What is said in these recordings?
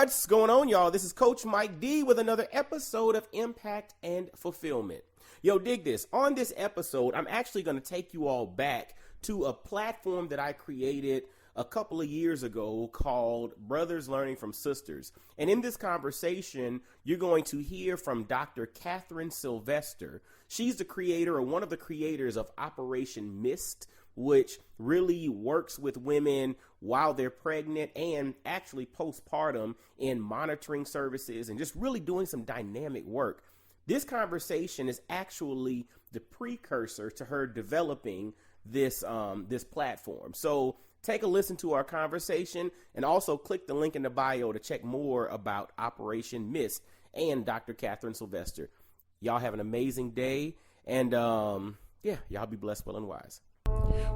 What's going on, y'all? This is Coach Mike D with another episode of Impact and Fulfillment. Yo, dig this. On this episode, I'm actually going to take you all back to a platform that I created a couple of years ago called Brothers Learning from Sisters. And in this conversation, you're going to hear from Dr. Katherine Sylvester. She's the creator, or one of the creators, of Operation Mist, which really works with women while they're pregnant and actually postpartum in monitoring services and just really doing some dynamic work. This conversation is actually the precursor to her developing this platform. So take a listen to our conversation and also click the link in the bio to check more about Operation Mist and Dr. Katherine Sylvester. Y'all have an amazing day, and y'all be blessed, well, and wise.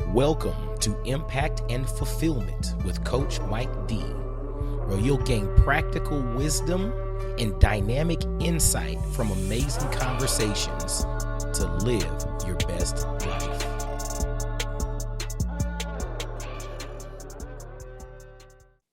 Welcome to Impact and Fulfillment with Coach Mike D, where you'll gain practical wisdom and dynamic insight from amazing conversations to live your best life.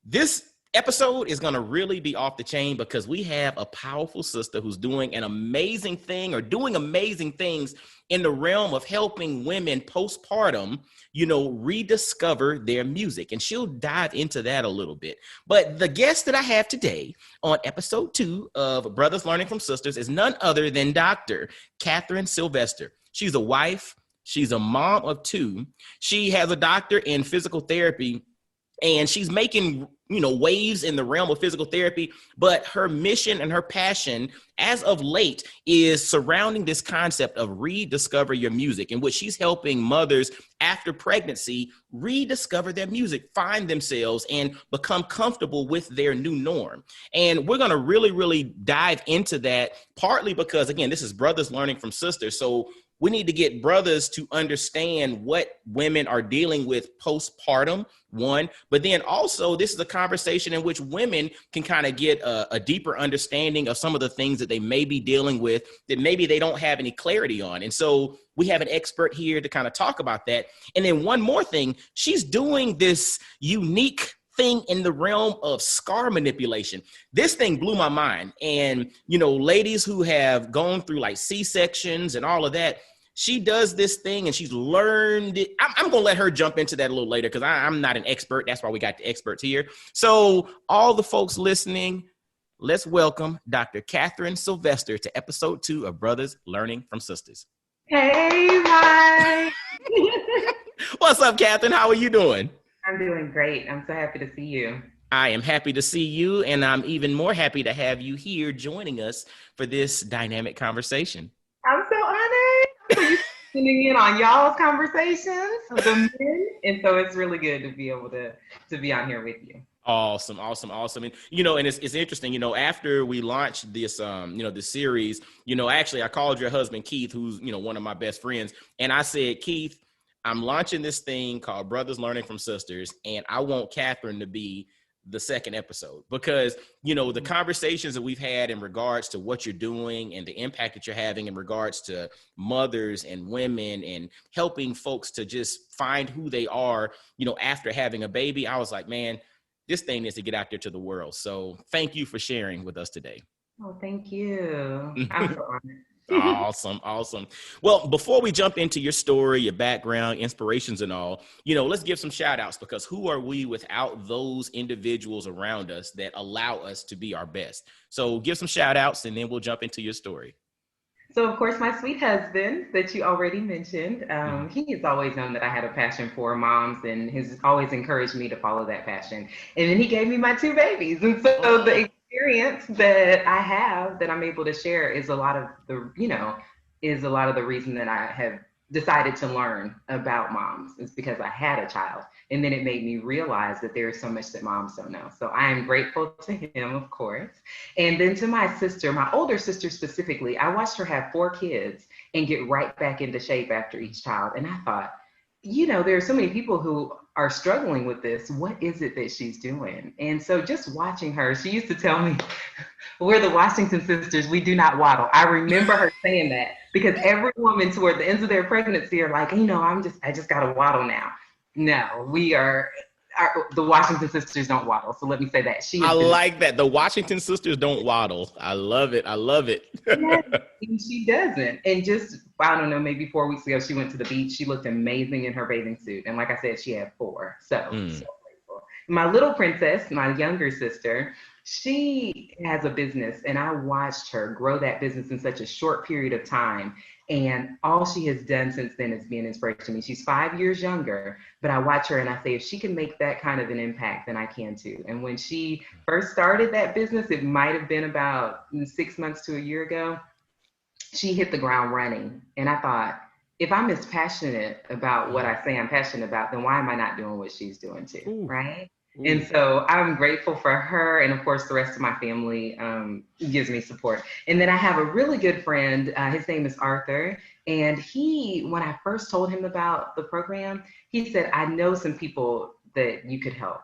This episode is going to really be off the chain because we have a powerful sister who's doing an amazing thing, or doing amazing things in the realm of helping women postpartum, rediscover their music. And she'll dive into that a little bit. But the guest that I have today on episode 2 of Brothers Learning from Sisters is none other than Dr. Katherine Sylvester. She's a wife. She's a mom of 2. She has a doctorate in physical therapy, and she's making waves in the realm of physical therapy, but her mission and her passion as of late is surrounding this concept of rediscover your music, in which she's helping mothers after pregnancy rediscover their music, find themselves, and become comfortable with their new norm. And we're going to really dive into that, partly because, again, this is Brothers Learning from Sisters. So we need to get brothers to understand what women are dealing with postpartum, one, but then also this is a conversation in which women can kind of get a deeper understanding of some of the things that they may be dealing with that maybe they don't have any clarity on. And so we have an expert here to kind of talk about that. And then one more thing, she's doing this unique thing in the realm of scar manipulation. This thing blew my mind. And, ladies who have gone through like C-sections and all of that, she does this thing and she's learned it. I'm going to let her jump into that a little later because I'm not an expert. That's why we got the experts here. So all the folks listening, let's welcome Dr. Katherine Sylvester to episode 2 of Brothers Learning from Sisters. Hey, Mike. What's up, Katherine? How are you doing? I'm doing great. I'm so happy to see you. I am happy to see you, and I'm even more happy to have you here joining us for this dynamic conversation. I'm so honored. I'm so used to tuning in on y'all's conversations with the men, and so it's really good to be able to be on here with you. Awesome. And, and it's interesting, after we launched this, this series, actually I called your husband, Keith, who's, one of my best friends. And I said, Keith, I'm launching this thing called Brothers Learning from Sisters, and I want Katherine to be the second episode because, the conversations that we've had in regards to what you're doing and the impact that you're having in regards to mothers and women and helping folks to just find who they are, after having a baby. I was like, man, this thing needs to get out there to the world. So thank you for sharing with us today. Oh, thank you. I'm so honored. Awesome. Well, before we jump into your story, your background, inspirations and all, let's give some shout outs, because who are we without those individuals around us that allow us to be our best? So give some shout outs and then we'll jump into your story. So, of course, my sweet husband that you already mentioned, he has always known that I had a passion for moms and has always encouraged me to follow that passion. And then he gave me my 2 babies. And so the experience that I have that I'm able to share is a lot of the reason that I have decided to learn about moms is because I had a child. And then it made me realize that there is so much that moms don't know. So I am grateful to him, of course. And then to my sister, my older sister specifically, I watched her have 4 kids and get right back into shape after each child. And I thought, there are so many people who are struggling with this. What is it that she's doing? And so just watching her, she used to tell me, we're the Washington sisters, we do not waddle. I remember her saying that because every woman toward the ends of their pregnancy are like, I just got to waddle now. No, we are the Washington sisters don't waddle. So let me say that. She I has been like that. The Washington sisters don't waddle. I love it. I love it. Yes, and she doesn't. And just, I don't know, maybe 4 weeks ago, she went to the beach. She looked amazing in her bathing suit. And like I said, she had four. So grateful. My little princess, my younger sister, she has a business, and I watched her grow that business in such a short period of time. And all she has done since then is be an inspiration to me. She's 5 years younger, but I watch her and I say, if she can make that kind of an impact, then I can too. And when she first started that business, it might have been about 6 months to a year ago, she hit the ground running. And I thought, if I'm as passionate about what I say I'm passionate about, then why am I not doing what she's doing too? Ooh. Right? Ooh. And so I'm grateful for her. And of course, the rest of my family gives me support. And then I have a really good friend. His name is Arthur. And when I first told him about the program, he said, I know some people that you could help.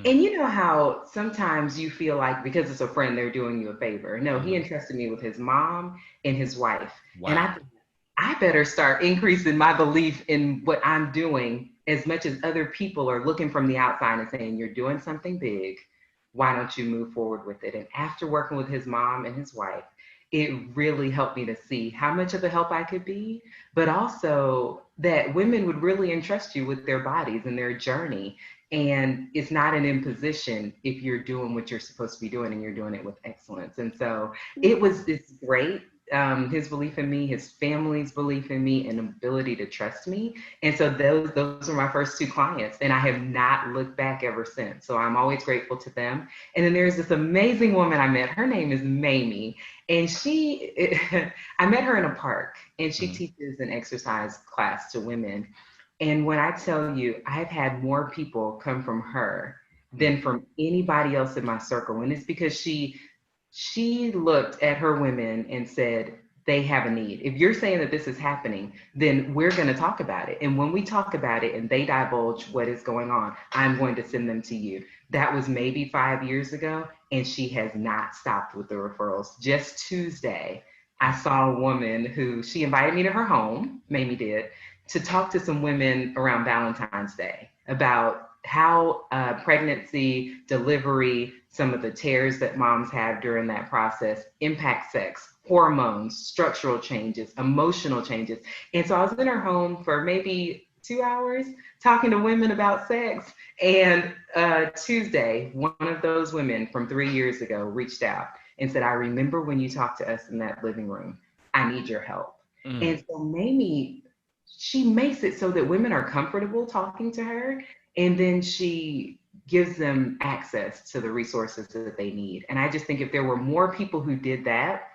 And you know how sometimes you feel like because it's a friend, they're doing you a favor. No, he entrusted me with his mom and his wife. Wow. And I better start increasing my belief in what I'm doing as much as other people are looking from the outside and saying, you're doing something big. Why don't you move forward with it? And after working with his mom and his wife, it really helped me to see how much of a help I could be, but also that women would really entrust you with their bodies and their journey. And it's not an imposition if you're doing what you're supposed to be doing and you're doing it with excellence. And so it's great. His belief in me, his family's belief in me, and ability to trust me. And so those are my first two clients, and I have not looked back ever since. So I'm always grateful to them. And then there's this amazing woman I met. Her name is Mamie, and I met her in a park, and she teaches an exercise class to women. And when I tell you, I've had more people come from her than from anybody else in my circle, and it's because she looked at her women and said, they have a need. If you're saying that this is happening, then we're going to talk about it. And when we talk about it and they divulge what is going on, I'm going to send them to you. That was maybe 5 years ago, and she has not stopped with the referrals. Just Tuesday, I saw a woman who she invited me to her home, Mamie did, to talk to some women around Valentine's Day about how pregnancy, delivery, some of the tears that moms have during that process impact sex, hormones, structural changes, emotional changes. And so I was in her home for maybe 2 hours talking to women about sex. And Tuesday, one of those women from 3 years ago reached out and said, I remember when you talked to us in that living room. I need your help. And so Mamie, she makes it so that women are comfortable talking to her. And then she gives them access to the resources that they need. And I just think if there were more people who did that,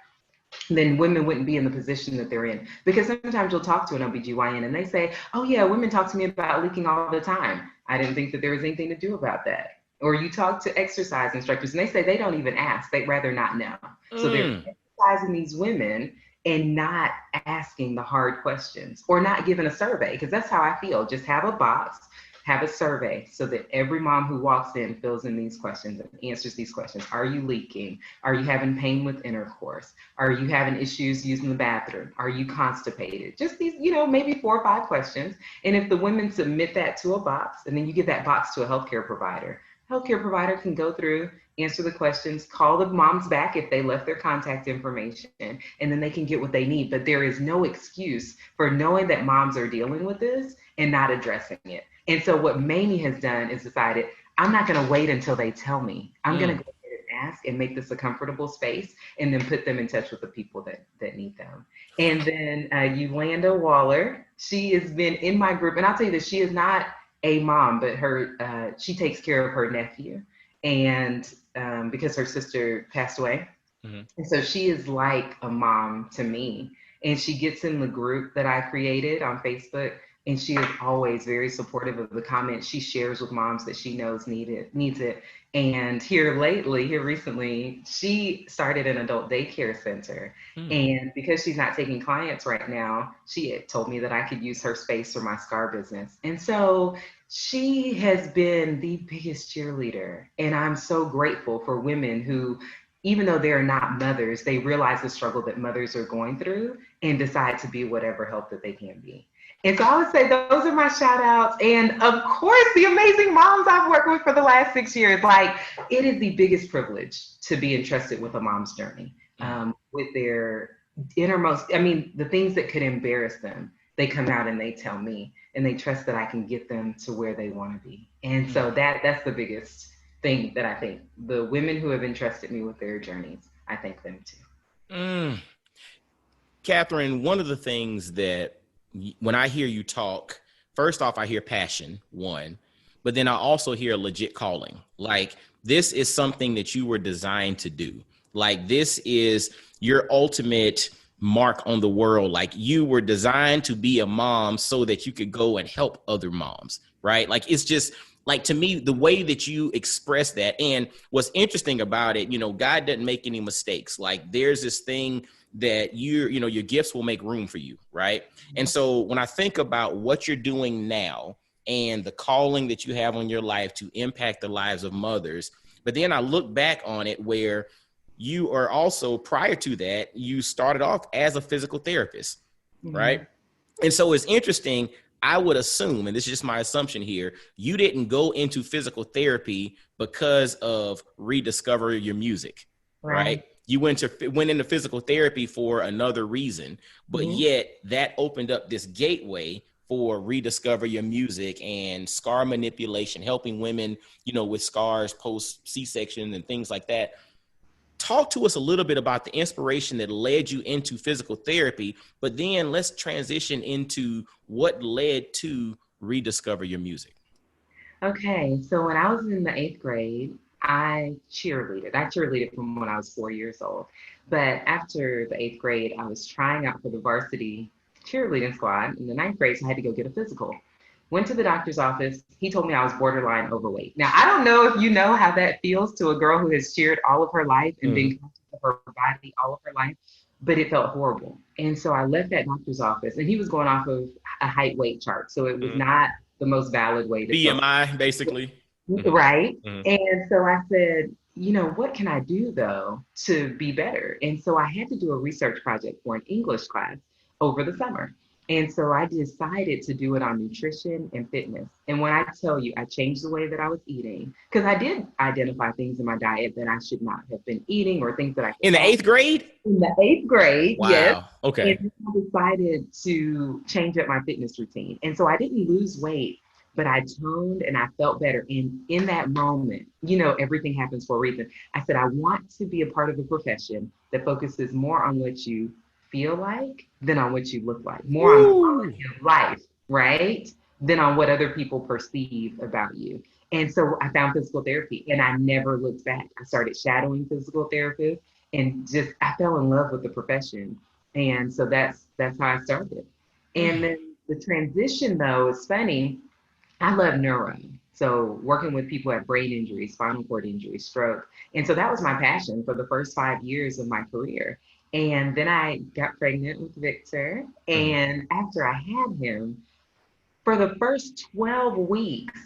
then women wouldn't be in the position that they're in. Because sometimes you'll talk to an OBGYN and they say, oh yeah, women talk to me about leaking all the time. I didn't think that there was anything to do about that. Or you talk to exercise instructors and they say they don't even ask, they'd rather not know. So they're exercising these women and not asking the hard questions or not giving a survey, because that's how I feel. Just have a box, have a survey so that every mom who walks in fills in these questions and answers these questions. Are you leaking? Are you having pain with intercourse? Are you having issues using the bathroom? Are you constipated? Just these, maybe 4 or 5 questions. And if the women submit that to a box, and then you give that box to a healthcare provider can go through, answer the questions, call the moms back if they left their contact information, and then they can get what they need. But there is no excuse for knowing that moms are dealing with this and not addressing it. And so what Mamie has done is decided, I'm not going to wait until they tell me. I'm going to go ahead and ask and make this a comfortable space and then put them in touch with the people that need them. And then Yolanda Waller, she has been in my group. And I'll tell you this, she is not a mom, but she takes care of her nephew. And because her sister passed away. And so she is like a mom to me. And she gets in the group that I created on Facebook. And she is always very supportive of the comments she shares with moms that she knows needs it. And here recently, she started an adult daycare center. And because she's not taking clients right now, she had told me that I could use her space for my scar business. And so she has been the biggest cheerleader. And I'm so grateful for women who, even though they're not mothers, they realize the struggle that mothers are going through and decide to be whatever help that they can be. And so I would say those are my shout outs. And of course, the amazing moms I've worked with for the last 6 years. Like, it is the biggest privilege to be entrusted with a mom's journey, with their innermost, I mean, the things that could embarrass them. They come out and they tell me, and they trust that I can get them to where they want to be. And so that's the biggest thing that I think. The women who have entrusted me with their journeys, I thank them too. Katherine, one of the things that when I hear you talk, first off, I hear passion, one, but then I also hear a legit calling. Like, this is something that you were designed to do. Like, this is your ultimate mark on the world. Like, you were designed to be a mom so that you could go and help other moms, right? Like, it's just like, to me, the way that you express that. And what's interesting about it, God doesn't make any mistakes. Like, there's this thing that your gifts will make room for you, right? And so when I think about what you're doing now and the calling that you have on your life to impact the lives of mothers, but then I look back on it where you are also, prior to that, you started off as a physical therapist, right? And so it's interesting. I would assume, and this is just my assumption here, you didn't go into physical therapy because of rediscover your music, right? You went into physical therapy for another reason, but yet that opened up this gateway for rediscover your music and scar manipulation, helping women, with scars post C-section and things like that. Talk to us a little bit about the inspiration that led you into physical therapy, but then let's transition into what led to rediscover your music. Okay, so when I was in the 8th grade, I cheerleaded. I cheerleaded from when I was 4 years old. But after the 8th grade, I was trying out for the varsity cheerleading squad in the 9th grade, so I had to go get a physical. Went to the doctor's office. He told me I was borderline overweight. Now, I don't know if you know how that feels to a girl who has cheered all of her life and been conscious of her body all of her life, but it felt horrible. And so I left that doctor's office, and he was going off of a height weight chart. So it was not the most valid way to BMI, basically. Right. And so I said, what can I do though to be better? And so I had to do a research project for an English class over the summer. And so I decided to do it on nutrition and fitness. And when I tell you, I changed the way that I was eating, because I did identify things in my diet that I should not have been eating, or things that I in the 8th grade? In the 8th grade, wow. Yes. Okay. And I decided to change up my fitness routine. And so I didn't lose weight, but I toned and I felt better. And in that moment, everything happens for a reason. I said, I want to be a part of a profession that focuses more on what you feel like than on what you look like, more on quality of life, right? Than on what other people perceive about you. And so I found physical therapy and I never looked back. I started shadowing physical therapists and I fell in love with the profession. And so that's how I started. And then the transition though is funny. I love neuro. So working with people at brain injury, spinal cord injury, stroke. And so that was my passion for the first 5 years of my career. And then I got pregnant with Victor. And after I had him, for the first 12 weeks,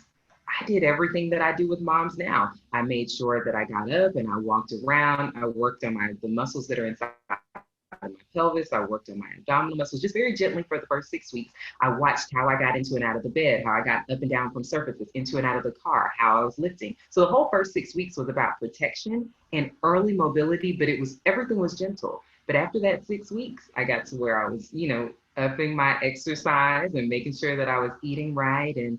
I did everything that I do with moms now. I made sure that I got up and I walked around. I worked on the muscles that are inside my pelvis. I worked on my abdominal muscles just very gently for the first 6 weeks. I watched how I got into and out of the bed, how I got up and down from surfaces, into and out of the car, how I was lifting. So the whole first 6 weeks was about protection and early mobility, but everything was gentle. But after that 6 weeks, I got to where I was, upping my exercise and making sure that I was eating right. And,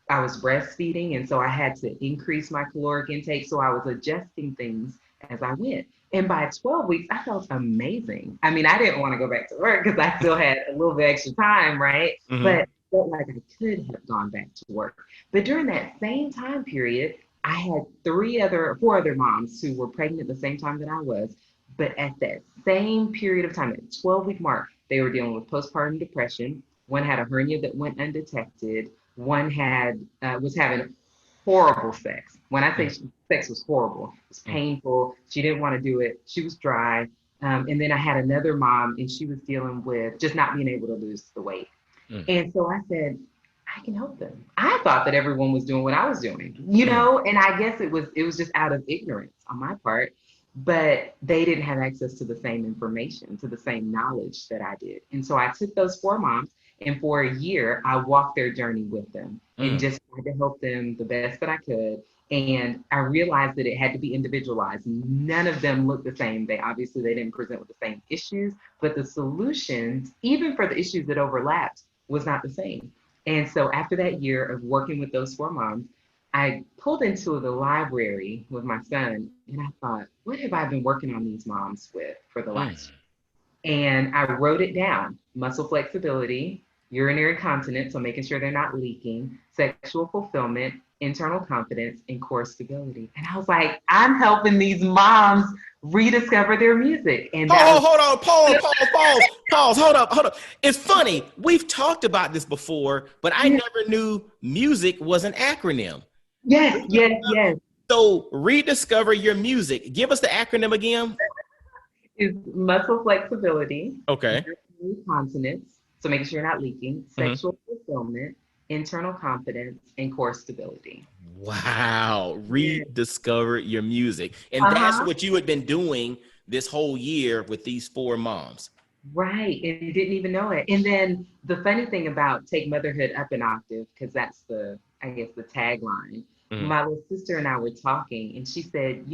I was breastfeeding. And so I had to increase my caloric intake. So I was adjusting things as I went. And by 12 weeks, I felt amazing. I mean, I didn't want to go back to work because I still had a little bit extra time, right? But I felt like I could have gone back to work. But during that same time period, I had 4 other moms who were pregnant at the same time that I was. But at that same period of time, at the 12-week mark, they were dealing with postpartum depression. One had a hernia that went undetected. One was having horrible sex. When I say sex was horrible, it was painful. She didn't want to do it. She was dry. And then I had another mom, and she was dealing with just not being able to lose the weight. And so I said, I can help them. I thought that everyone was doing what I was doing, and I guess it was just out of ignorance on my part. But they didn't have access to the same information, to the same knowledge that I did. And so I took those 4 moms And for a year, I walked their journey with them and Mm, just tried to help them the best that I could. And I realized that it had to be individualized. None of them looked the same. They didn't present with the same issues, but the solutions, even for the issues that overlapped, was not the same. And so after that year of working with those four moms, I pulled into the library with my son and I thought, what have I been working on these moms with for the mm. last year? And I wrote it down: muscle flexibility, urinary continence, so making sure they're not leaking, sexual fulfillment, internal confidence, and core stability. And I was like, I'm helping these moms rediscover their music. And that was Hold on, pause, hold up. It's funny. We've talked about this before, but I never knew music was an acronym. yes, yes, yes. So rediscover your music. Give us the acronym again. Is muscle flexibility, Okay. urinary continence, so making sure you're not leaking, Mm-hmm. sexual fulfillment, internal confidence, and core stability. Wow. Yeah. Rediscover your music. And that's Uh-huh. what you had been doing this whole year with these four moms. Right. And didn't even know it. And then the funny thing about take motherhood up an octave, because that's I guess, the tagline. Mm-hmm. My little sister and I were talking, and she said,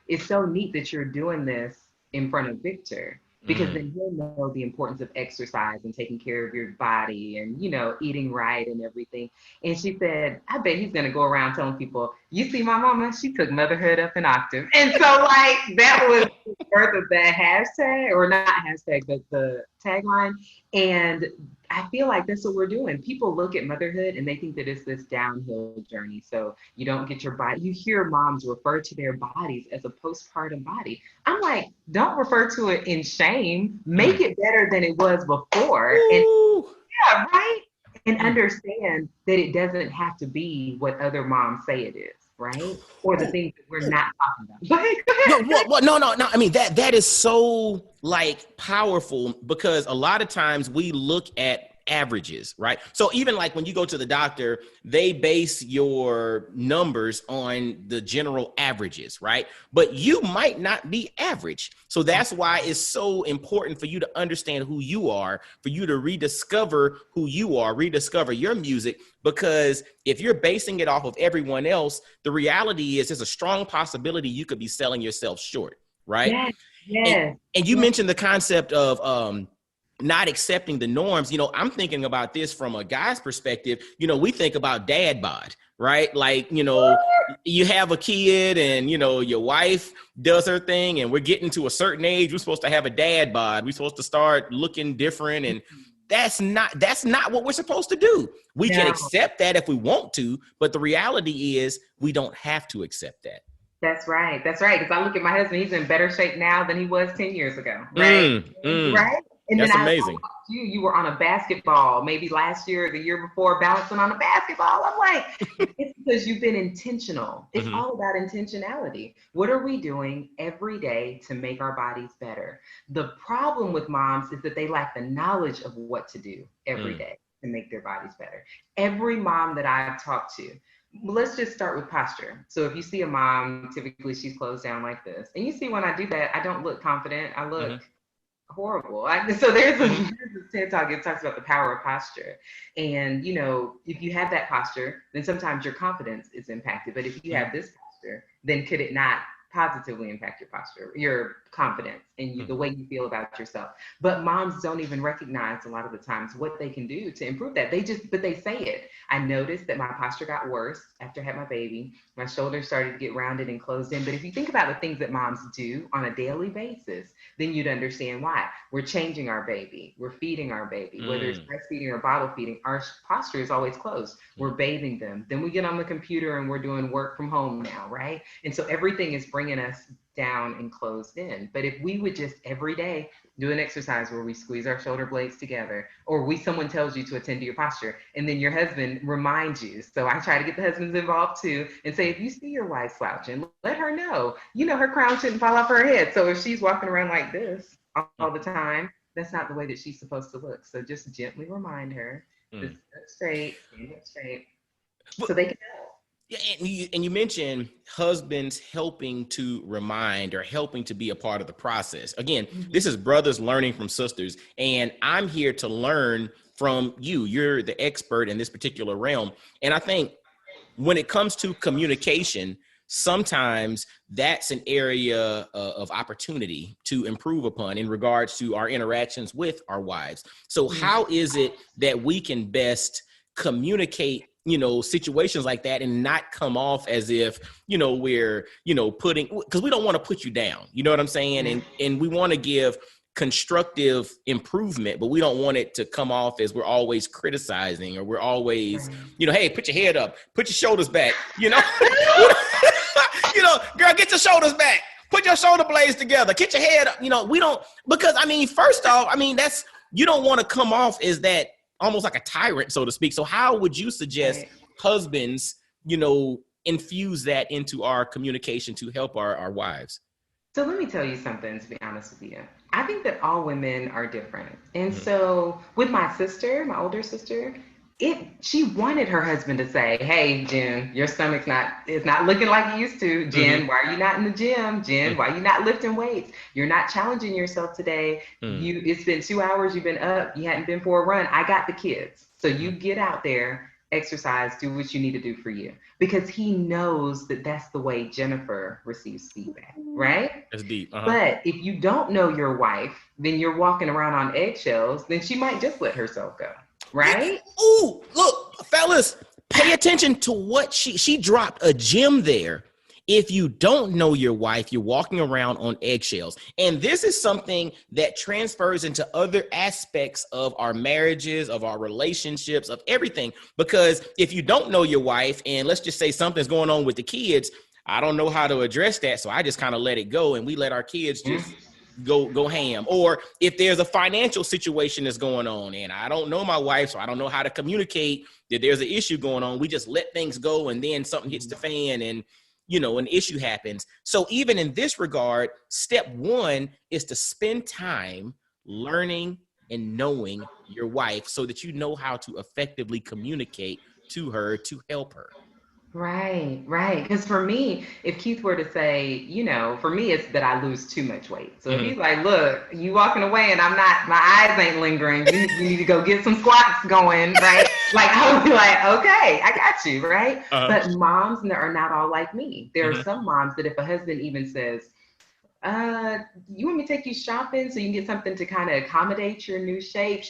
it's so neat that you're doing this in front of Victor, because Mm. then he'll know the importance of exercise and taking care of your body and, eating right and everything. And she said, I bet he's going to go around telling people, you see my mama, she took motherhood up an octave. And so, like, that was the birth of that hashtag, or not hashtag, but the tagline. And I feel like that's what we're doing. People look at motherhood and they think that it's this downhill journey. So you don't get your body. You hear moms refer to their bodies as a postpartum body. I'm like, don't refer to it in shame. Make Mm. it better than it was before. And Ooh. yeah, right. And Mm. understand that it doesn't have to be what other moms say it is, right? Or the Ooh. things that we're not talking about. Go ahead, go No, ahead, go ahead. what? No, no, no. I mean, that is so like powerful, because a lot of times we look at averages, right? So even like when you go to the doctor, they base your numbers on the general averages, right? But you might not be average. So that's why it's so important for you to understand who you are, for you to rediscover who you are, rediscover your music, because if you're basing it off of everyone else, the reality is there's a strong possibility you could be selling yourself short, right? Yes, And yes, and you yes. mentioned the concept of not accepting the norms. I'm thinking about this from a guy's perspective. We think about dad bod, right? Like, you have a kid and, your wife does her thing and we're getting to a certain age. We're supposed to have a dad bod. We're supposed to start looking different. And that's not what we're supposed to do. We can No. accept that if we want to, but the reality is we don't have to accept that. That's right. That's right. Because I look at my husband, he's in better shape now than he was 10 years ago. Right. Mm, mm, Right. And then that's I amazing. watched you were on a basketball, maybe last year or the year before, bouncing on a basketball. I'm like, it's because you've been intentional. It's Mhm. all about intentionality. What are we doing every day to make our bodies better? The problem with moms is that they lack the knowledge of what to do every Mm, day to make their bodies better. Every mom that I've talked to, let's just start with posture. So if you see a mom, typically she's closed down like this. And you see when I do that, I don't look confident. I look mhm, horrible. So there's mhm, this TED talk. It talks about the power of posture. And, if you have that posture, then sometimes your confidence is impacted. But if you mhm, have this posture, then could it not positively impact your posture, your confidence, and the mhm, way you feel about yourself? But moms don't even recognize a lot of the times what they can do to improve that. But they say it. I noticed that my posture got worse after I had my baby. My shoulders started to get rounded and closed in. But if you think about the things that moms do on a daily basis, then you'd understand why. We're changing our baby. We're feeding our baby, whether it's mm, breastfeeding or bottle feeding. Our posture is always closed. We're mhm. bathing them. Then we get on the computer and we're doing work from home now, right? And so everything is bringing us down and closed in. But if we would just every day do an exercise where we squeeze our shoulder blades together, or someone tells you to attend to your posture, and then your husband reminds you. So I try to get the husbands involved too, and say, if you see your wife slouching, let her know. Her crown shouldn't fall off her head. So if she's walking around like this all the time, that's not the way that she's supposed to look. So just gently remind her to Mm. stand up straight, But so they can help. yeah, and you mentioned husbands helping to remind or helping to be a part of the process. Again, this Mhm. is brothers learning from sisters, and I'm here to learn from you. You're the expert in this particular realm. And I think when it comes to communication, sometimes that's an area of opportunity to improve upon in regards to our interactions with our wives. So how is it that we can best communicate, situations like that and not come off as if, we're, putting, because we don't want to put you down, you know what I'm saying? And we want to give constructive improvement, but we don't want it to come off as we're always criticizing or we're always, hey, put your head up, put your shoulders back, girl, get your shoulders back, put your shoulder blades together, get your head up. We don't, because first off, that's, you don't want to come off as that almost like a tyrant, so to speak. So how would you suggest husbands, infuse that into our communication to help our wives? So let me tell you something, to be honest with you. I think that all women are different. And so with my sister, my older sister, she wanted her husband to say, hey, Jen, your stomach's not looking like it used to. Jen, why are you not in the gym? Jen, why are you not lifting weights? You're not challenging yourself today. It's been 2 hours, you've been up, you hadn't been for a run. I got the kids. So you get out there, exercise, do what you need to do for you. Because he knows that that's the way Jennifer receives feedback, right? That's deep. But if you don't know your wife, then you're walking around on eggshells, then she might just let herself go, right? Ooh, look, fellas, pay attention to what she dropped a gem there. If you don't know your wife, you're walking around on eggshells. And this is something that transfers into other aspects of our marriages, of our relationships, of everything. Because if you don't know your wife, and let's just say something's going on with the kids, I don't know how to address that. So I just kind of let it go and we let our kids just go ham. Or if there's a financial situation that's going on and I don't know my wife, so I don't know how to communicate that there's an issue going on, we just let things go and then something hits the fan and an issue happens. So even in this regard, step one is to spend time learning and knowing your wife so that you know how to effectively communicate to her to help her. Right. Because for me, if Keith were to say, for me, it's that I lose too much weight. So if he's like, look, you walking away and I'm not, my eyes ain't lingering. You need to go get some squats going, right? Like, I would be like, okay, I got you, right? But moms are not all like me. There are some moms that if a husband even says, you want me to take you shopping so you can get something to kind of accommodate your new shape?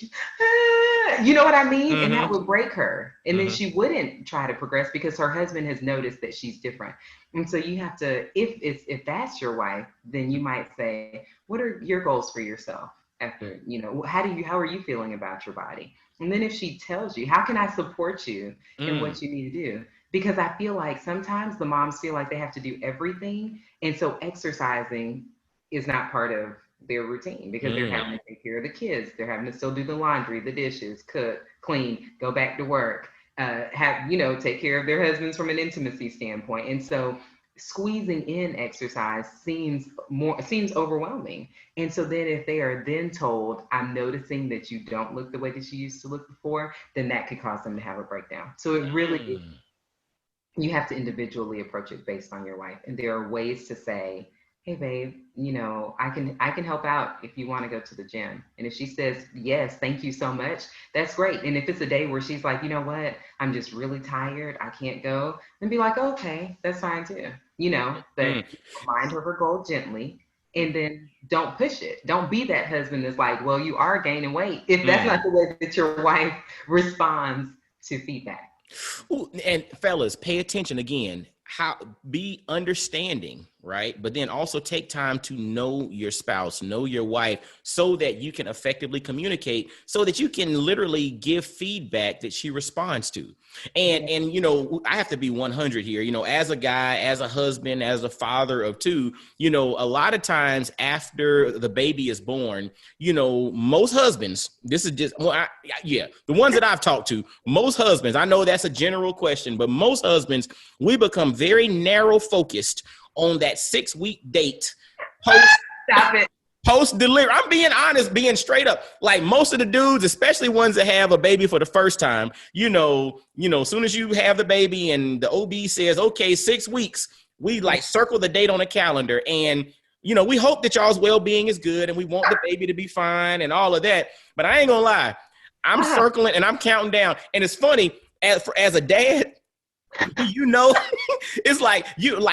You know what I mean? And that would break her. And then she wouldn't try to progress because her husband has noticed that she's different. And so you have to, if that's your wife, then you might say, what are your goals for yourself after, how are you feeling about your body? And then if she tells you, how can I support you in what you need to do? Because I feel like sometimes the moms feel like they have to do everything. And so exercising is not part of their routine because they're having to take care of the kids. They're having to still do the laundry, the dishes, cook, clean, go back to work, take care of their husbands from an intimacy standpoint. And so squeezing in exercise seems overwhelming. And so then if they are then told, I'm noticing that you don't look the way that you used to look before, then that could cause them to have a breakdown. So it really you have to individually approach it based on your wife. And there are ways to say, hey, babe, I can help out if you want to go to the gym. And if she says, yes, thank you so much, that's great. And if it's a day where she's like, you know what, I'm just really tired, I can't go, then be like, okay, that's fine too. But remind her goal gently. And then don't push it. Don't be that husband that's like, well, you are gaining weight. If that's not the way that your wife responds to feedback. Ooh, and fellas, pay attention again. Be understanding, right? But then also take time to know your spouse, know your wife, so that you can effectively communicate, so that you can literally give feedback that she responds to. And I have to be 100 here, as a guy, as a husband, as a father of two, a lot of times after the baby is born, most husbands, this is just, the ones that I've talked to, most husbands, I know that's a general question, but most husbands, we become very narrow focused on that 6-week date post delivery. I'm being honest, being straight up. Like most of the dudes, especially ones that have a baby for the first time, as soon as you have the baby and the OB says, okay, 6 weeks, we like circle the date on the calendar. And, we hope that y'all's well-being is good and we want the baby to be fine and all of that. But I ain't gonna lie. I'm circling and I'm counting down. And it's funny, as a dad, you know, it's like,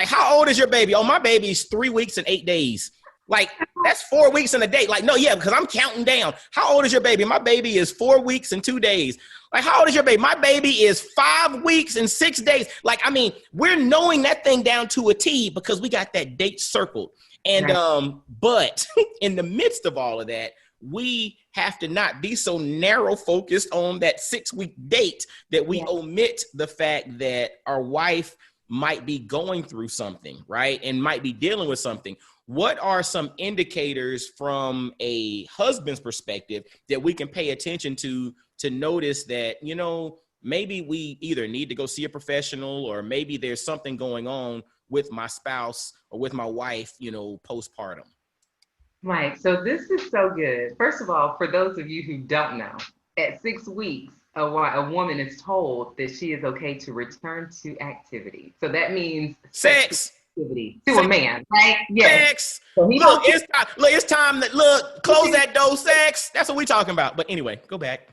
how old is your baby? Oh, my baby's 3 weeks and 8 days. Like, that's 4 weeks and a day. Like, no, yeah, because I'm counting down. How old is your baby? My baby is 4 weeks and 2 days. Like, how old is your baby? My baby is 5 weeks and 6 days. Like, I mean, we're knowing that thing down to a T because we got that date circled. And, Right. but in the midst of all of that, we have to not be so narrow focused on that 6-week date that we omit the fact that our wife might be going through something, right? And might be dealing with something. What are some indicators from a husband's perspective that we can pay attention to notice that, you know, maybe we either need to go see a professional or maybe there's something going on with my spouse or with my wife, you know, postpartum? Mike, so this is so good. First of all, for those of you who don't know, at 6 weeks, a woman is told that she is okay to return to activity. So that means sexual Sex. activity to a man, right? Yes. Sex. So he Look, don't it's time. Look, it's time that close that door. Sex. That's what we talking about. But anyway, go back.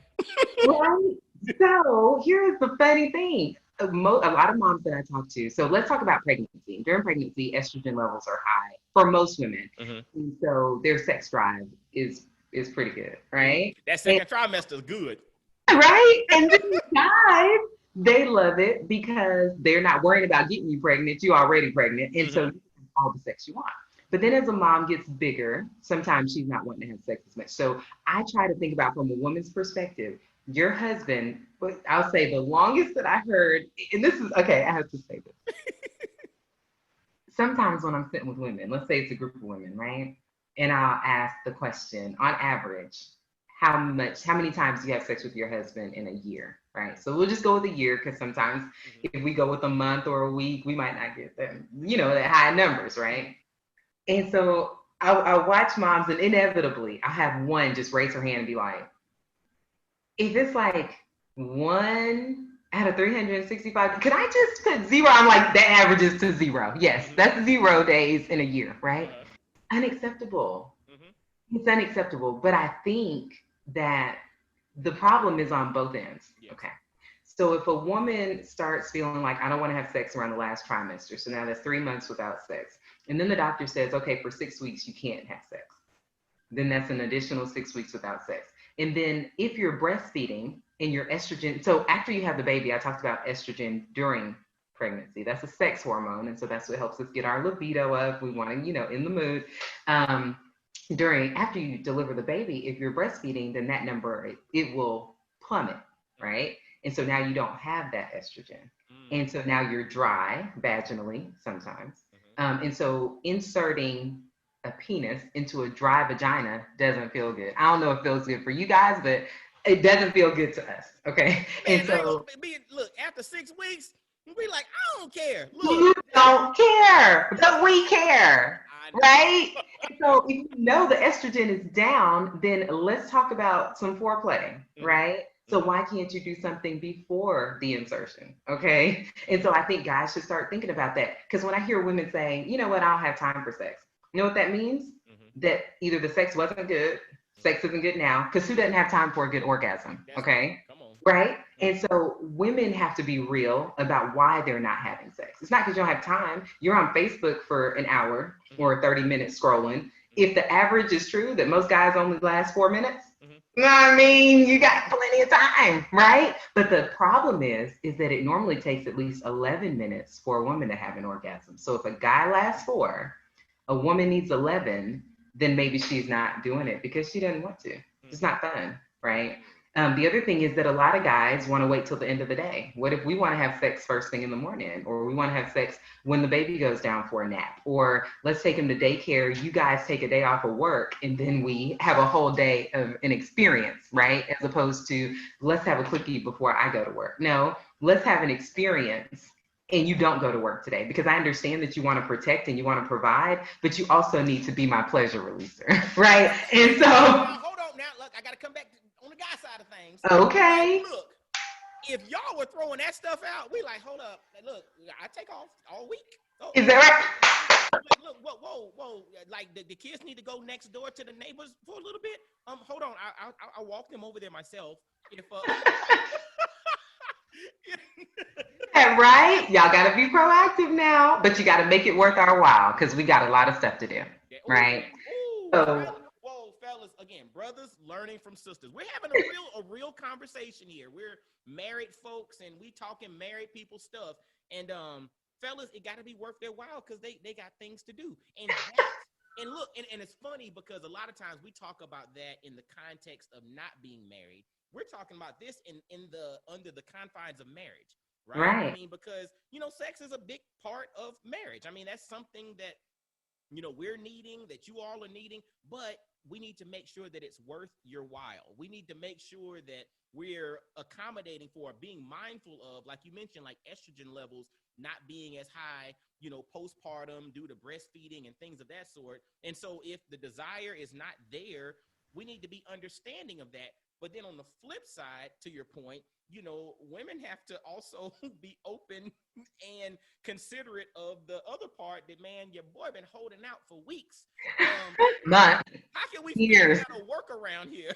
right? So here's the funny thing. A lot of moms that I talk to. So let's talk about pregnancy. During pregnancy, estrogen levels are high for most women. Mm-hmm. And so their sex drive is pretty good, right? That second trimester is good. Right? And then guys, they love it because they're not worrying about getting you pregnant. You're already pregnant. And so you can have all the sex you want. But then as a mom gets bigger, sometimes she's not wanting to have sex as much. So I try to think about from a woman's perspective, your husband, I'll say the longest that I heard, and this is, okay, I have to say this. Sometimes when I'm sitting with women, let's say it's a group of women, right? And I'll ask the question, on average, how many times do you have sex with your husband in a year, right? So we'll just go with a year because sometimes if we go with a month or a week, we might not get them, you know, that high numbers, right? And so I'll watch moms and inevitably I'll have one just raise her hand and be like, if it's like 1 out of 365, could I just put 0? I'm like, that averages to 0. Yes, that's 0 days in a year, right? Unacceptable. It's unacceptable. But I think that the problem is on both ends. Okay. So if a woman starts feeling like I don't want to have sex around the last trimester, so now that's 3 months without sex, and then the doctor says, okay, for 6 weeks you can't have sex, then that's an additional 6 weeks without sex. And then if you're breastfeeding and your estrogen, so after you have the baby, I talked about estrogen during pregnancy. That's a sex hormone, and so that's what helps us get our libido up. We want to, you know, in the mood. After you deliver the baby, if you're breastfeeding, then that number, it will plummet, right? And so now you don't have that estrogen. And so now you're dry vaginally sometimes. And so inserting a penis into a dry vagina doesn't feel good. I don't know if it feels good for you guys, but it doesn't feel good to us. Okay. Man, and so look, after 6 weeks, we like, I don't care. Look. You don't care, but we care. Right? So if you know the estrogen is down, then let's talk about some foreplay, right? So why can't you do something before the insertion? Okay. And so I think guys should start thinking about that. Because when I hear women saying, you know what, I don't have time for sex. You know what that means? That either the sex wasn't good, sex isn't good now, because who doesn't have time for a good orgasm? Okay. Right? And so women have to be real about why they're not having sex. It's not because you don't have time. You're on Facebook for an hour or 30 minutes scrolling. If the average is true that most guys only last 4 minutes, you know what I mean? You got plenty of time, right? But the problem is that it normally takes at least 11 minutes for a woman to have an orgasm. So if a guy lasts 4, a woman needs 11, then maybe she's not doing it because she doesn't want to. It's not fun, right? The other thing is that a lot of guys want to wait till the end of the day. What if we want to have sex first thing in the morning, or we want to have sex when the baby goes down for a nap, or let's take him to daycare, you guys take a day off of work, and then we have a whole day of an experience, right? As opposed to let's have a quickie before I go to work. No, let's have an experience and you don't go to work today, because I understand that you want to protect and you want to provide, but you also need to be my pleasure releaser, right? And so hold on now, look, I got to come back on the guy side of things. Okay. Like, look, if y'all were throwing that stuff out, we like, hold up, look, I take off all week. Oh, is that right? Look, whoa, like the kids need to go next door to the neighbors for a little bit. Hold on, I'll walk them over there myself. If, Right? Y'all got to be proactive now, but you got to make it worth our while because we got a lot of stuff to do, right? So, whoa, fellas! Again, brothers learning from sisters. We're having a real conversation here. We're married folks, and we talking married people stuff. And fellas, it got to be worth their while because they got things to do. And look, and it's funny because a lot of times we talk about that in the context of not being married. We're talking about this in the under the confines of marriage. Right? I mean, because, sex is a big part of marriage. I mean, that's something that, we're needing, that you all are needing, but we need to make sure that it's worth your while. We need to make sure that we're accommodating for, being mindful of, like you mentioned, like estrogen levels not being as high, postpartum due to breastfeeding and things of that sort. And so if the desire is not there, we need to be understanding of that. But then on the flip side, to your point, women have to also be open and considerate of the other part that, man, your boy been holding out for weeks. Months, how can we years. figure out a work around here?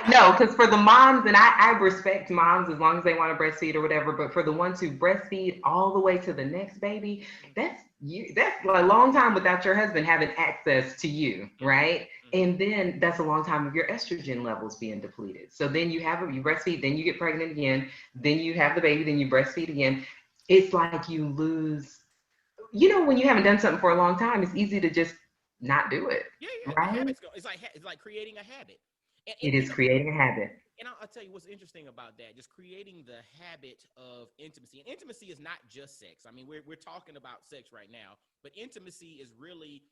No, because for the moms, and I respect moms as long as they want to breastfeed or whatever, but for the ones who breastfeed all the way to the next baby, that's a long time without your husband having access to you, right? And then that's a long time of your estrogen levels being depleted. So then you breastfeed, then you get pregnant again, then you have the baby, then you breastfeed again. It's like you lose, when you haven't done something for a long time, it's easy to just not do it. Yeah. Right? It's like creating a habit. It is creating a habit. And I'll tell you what's interesting about that, just creating the habit of intimacy. And intimacy is not just sex. I mean, we're talking about sex right now, but intimacy is really,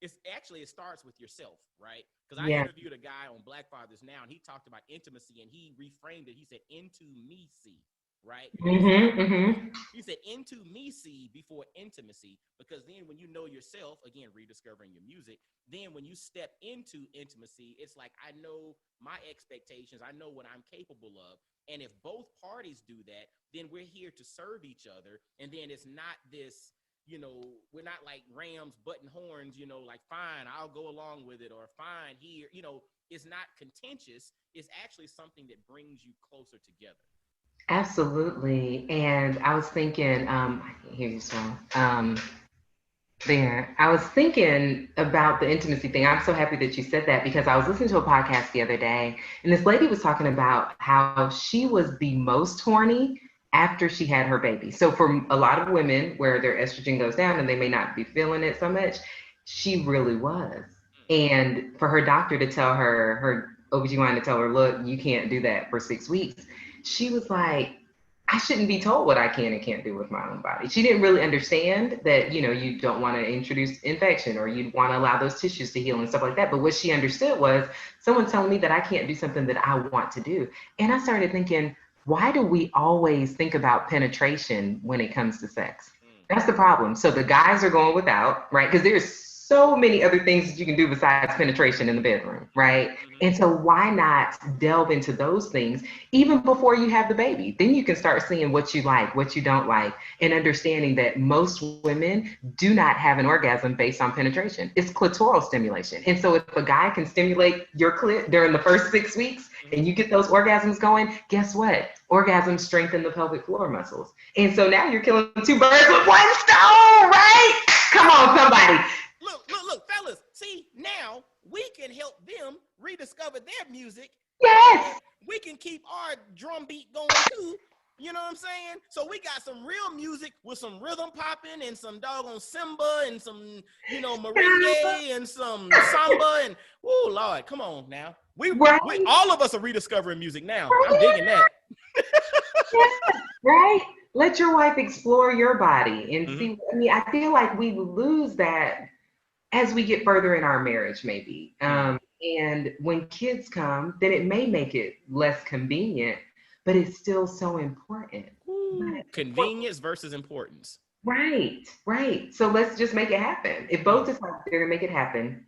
it starts with yourself, right? Because I interviewed a guy on Black Fathers Now, and he talked about intimacy, and he reframed it. He said, into me see. Right? He said, into me see before intimacy, because then when you know yourself, again, rediscovering your music, then when you step into intimacy, it's like, I know my expectations, I know what I'm capable of. And if both parties do that, then we're here to serve each other. And then it's not this, we're not like rams butting horns, like, fine, I'll go along with it, or fine here, it's not contentious. It's actually something that brings you closer together. Absolutely. And I was thinking, I can't hear you, so there. I was thinking about the intimacy thing. I'm so happy that you said that because I was listening to a podcast the other day, and this lady was talking about how she was the most horny after she had her baby. So for a lot of women where their estrogen goes down and they may not be feeling it so much, she really was. And for her doctor to tell her OBGYN to tell her, look, you can't do that for 6 weeks. She was like, I shouldn't be told what I can and can't do with my own body. She didn't really understand that, you don't want to introduce infection or you'd want to allow those tissues to heal and stuff like that. But what she understood was someone telling me that I can't do something that I want to do. And I started thinking, why do we always think about penetration when it comes to sex? That's the problem. So the guys are going without, right? Because there's so many other things that you can do besides penetration in the bedroom, right? And so why not delve into those things even before you have the baby? Then you can start seeing what you like, what you don't like, and understanding that most women do not have an orgasm based on penetration. It's clitoral stimulation. And so if a guy can stimulate your clit during the first 6 weeks and you get those orgasms going, guess what? Orgasms strengthen the pelvic floor muscles. And so now you're killing 2 birds with 1 stone, right? Come on, somebody. Look, fellas, see, now we can help them rediscover their music. Yes. We can keep our drum beat going too. You know what I'm saying? So we got some real music with some rhythm popping and some doggone Simba and some, merengue and some samba and, oh Lord, come on now. We all of us are rediscovering music now. I'm digging that. Right? Let your wife explore your body and see. I mean, I feel like we lose that as we get further in our marriage, maybe. And when kids come, then it may make it less convenient, but it's still so important. Convenience versus importance. Right. So let's just make it happen. If both decide they're gonna make it happen,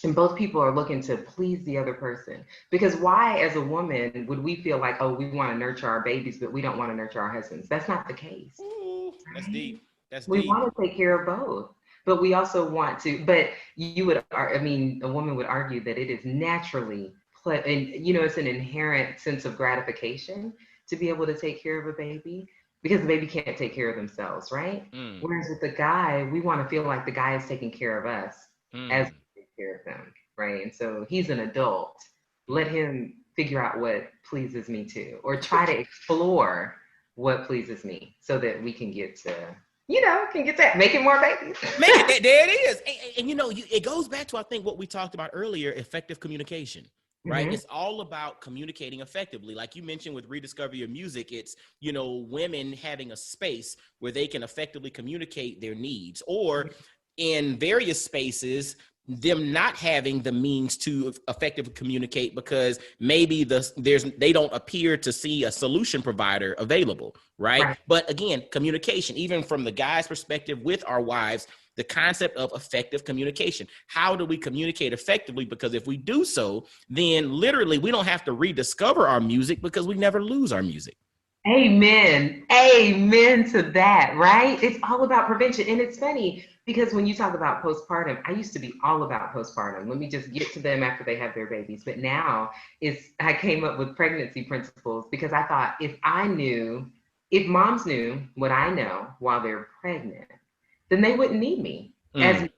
and both people are looking to please the other person, because why, as a woman, would we feel like, oh, we want to nurture our babies, but we don't want to nurture our husbands? That's not the case. Ooh, that's deep. That's we deep. want to take care of both. but we also want to, but a woman would argue that it is naturally, and it's an inherent sense of gratification to be able to take care of a baby because the baby can't take care of themselves, right? Mm, Whereas with the guy, we want to feel like the guy is taking care of us as mm, we take care of them, right? And so he's an adult. Let mm. him figure out what pleases me too, or try to explore what pleases me so that we can get to, can get that, making more babies. Make it, there it is. And it goes back to, I think, what we talked about earlier, effective communication, right? Mm-hmm. It's all about communicating effectively. Like you mentioned with Rediscover Your Music, it's, women having a space where they can effectively communicate their needs, or in various spaces, them not having the means to effectively communicate because maybe they don't appear to see a solution provider available, right? Right. But again, communication, even from the guy's perspective with our wives, the concept of effective communication. How do we communicate effectively? Because if we do so, then literally we don't have to rediscover our music because we never lose our music. Amen. Amen to that, right? It's all about prevention. And it's funny because when you talk about postpartum, I used to be all about postpartum. Let me just get to them after they have their babies. But now I came up with pregnancy principles because I thought if moms knew what I know while they're pregnant, then they wouldn't need me as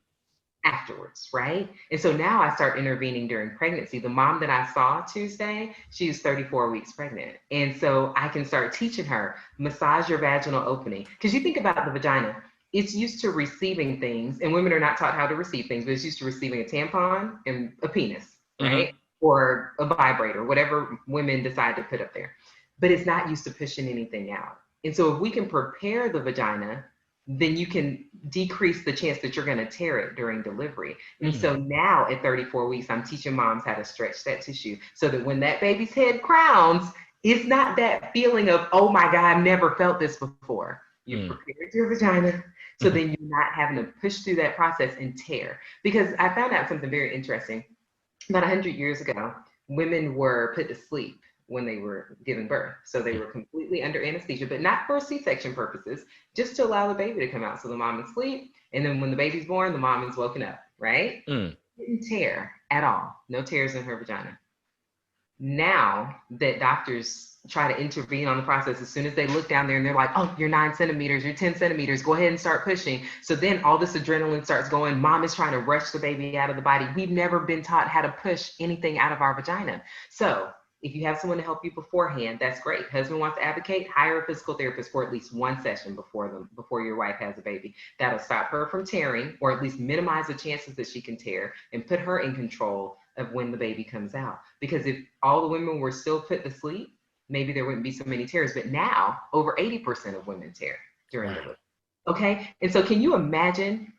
afterwards, right? And so now I start intervening during pregnancy. The mom that I saw Tuesday, she was 34 weeks pregnant. And so I can start teaching her, massage your vaginal opening. Because you think about the vagina, it's used to receiving things, and women are not taught how to receive things, but it's used to receiving a tampon and a penis, right? Mm-hmm. Or a vibrator, whatever women decide to put up there. But it's not used to pushing anything out. And so if we can prepare the vagina, then you can decrease the chance that you're going to tear it during delivery. And so now at 34 weeks, I'm teaching moms how to stretch that tissue so that when that baby's head crowns, it's not that feeling of, oh my God, I've never felt this before. You've prepared your vagina, so then you're not having to push through that process and tear. Because I found out something very interesting. About 100 years ago, women were put to sleep when they were giving birth. So they were completely under anesthesia, but not for C-section purposes, just to allow the baby to come out. So the mom is asleep, and then when the baby's born, the mom is woken up, right? Didn't tear at all. No tears in her vagina. Now that doctors try to intervene on the process, as soon as they look down there and they're like, oh, you're 9 centimeters, you're 10 centimeters, go ahead and start pushing. So then all this adrenaline starts going. Mom is trying to rush the baby out of the body. We've never been taught how to push anything out of our vagina. So if you have someone to help you beforehand, that's great. Husband wants to advocate, hire a physical therapist for at least one session before your wife has a baby. That'll stop her from tearing, or at least minimize the chances that she can tear, and put her in control of when the baby comes out. Because if all the women were still put to sleep, maybe there wouldn't be so many tears. But now over 80% of women tear during delivery. Okay. And so can you imagine?